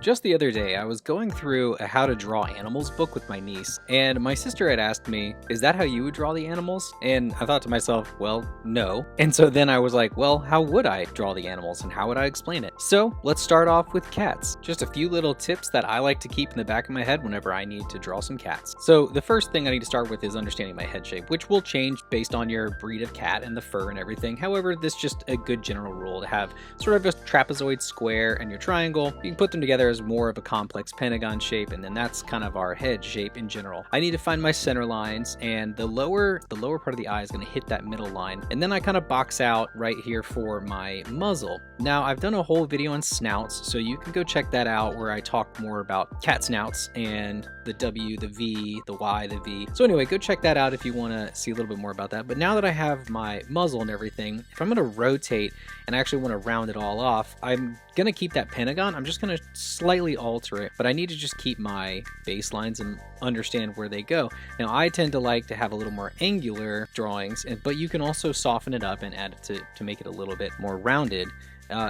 Just the other day, I was going through a how to draw animals book with my niece, and my sister had asked me, "Is that how you would draw the animals?" And I thought to myself, well, no. And so then I was like, well, how would I draw the animals and how would I explain it? So let's start off with cats. Just a few little tips that I like to keep in the back of my head whenever I need to draw some cats. So the first thing I need to start with is understanding my head shape, which will change based on your breed of cat and the fur and everything. However, this is just a good general rule to have sort of a trapezoid square and your triangle. You can put them together as more of a complex pentagon shape, and then that's kind of our head shape in general. I need to find my center lines, and the lower part of the eye is going to hit that middle line, and then I kind of box out right here for my muzzle. Now I've done a whole video on snouts, so you can go check that out where I talk more about cat snouts and the W, the V, the Y, the V. So anyway, go check that out if you want to see a little bit more about that. But now that I have my muzzle and everything, if I'm going to rotate and I actually want to round it all off, I'm going to keep that pentagon. I'm just going to slightly alter it, but I need to just keep my baselines and understand where they go. Now I tend to like to have a little more angular drawings, but you can also soften it up and add it to make it a little bit more rounded.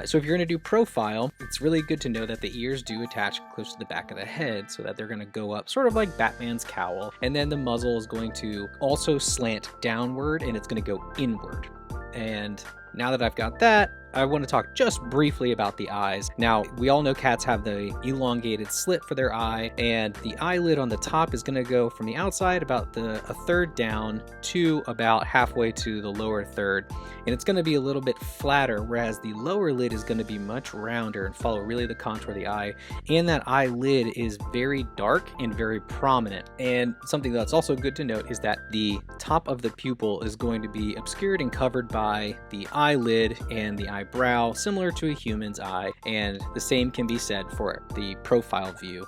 So if you're going to do profile, it's really good to know that the ears do attach close to the back of the head so that they're going to go up sort of like Batman's cowl. And then the muzzle is going to also slant downward and it's going to go inward. And now that I've got that, I want to talk just briefly about the eyes. Now, we all know cats have the elongated slit for their eye, and the eyelid on the top is going to go from the outside about a third down to about halfway to the lower third, and it's going to be a little bit flatter, whereas the lower lid is going to be much rounder and follow really the contour of the eye, and that eyelid is very dark and very prominent. And something that's also good to note is that the top of the pupil is going to be obscured and covered by the eyelid and the eyebrow, similar to a human's eye, and the same can be said for the profile view.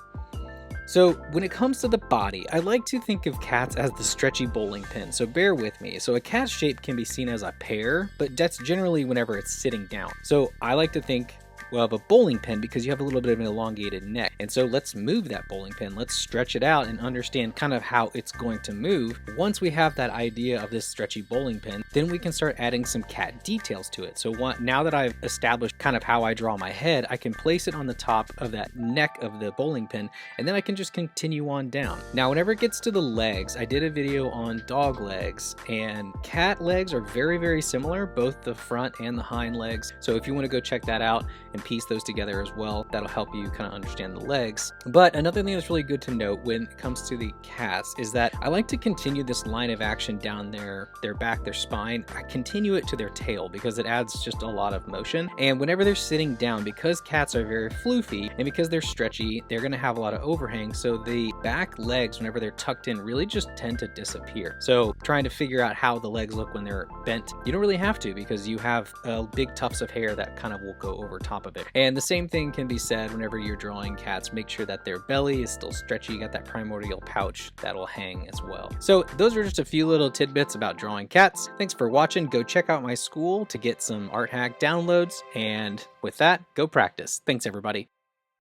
So when it comes to the body, I like to think of cats as the stretchy bowling pin, so bear with me. So a cat's shape can be seen as a pear, but that's generally whenever it's sitting down. So I like to think of a bowling pin because you have a little bit of an elongated neck. And so let's move that bowling pin. Let's stretch it out and understand kind of how it's going to move. Once we have that idea of this stretchy bowling pin, then we can start adding some cat details to it. So now that I've established kind of how I draw my head, I can place it on the top of that neck of the bowling pin, and then I can just continue on down. Now, whenever it gets to the legs, I did a video on dog legs, and cat legs are very, very similar, both the front and the hind legs. So if you want to go check that out and piece those together as well, that'll help you kind of understand the legs. But another thing that's really good to note when it comes to the cats is that I like to continue this line of action down their back, their spine. I continue it to their tail because it adds just a lot of motion. And whenever they're sitting down, because cats are very floofy and because they're stretchy, they're going to have a lot of overhang. So the back legs, whenever they're tucked in, really just tend to disappear. So trying to figure out how the legs look when they're bent, you don't really have to because you have big tufts of hair that kind of will go over top of it. And the same thing can be said whenever you're drawing cats. Make sure that their belly is still stretchy. You got that primordial pouch that'll hang as well. So those are just a few little tidbits about drawing cats. Thanks for watching. Go check out my school to get some art hack downloads. And with that, go practice. Thanks, everybody.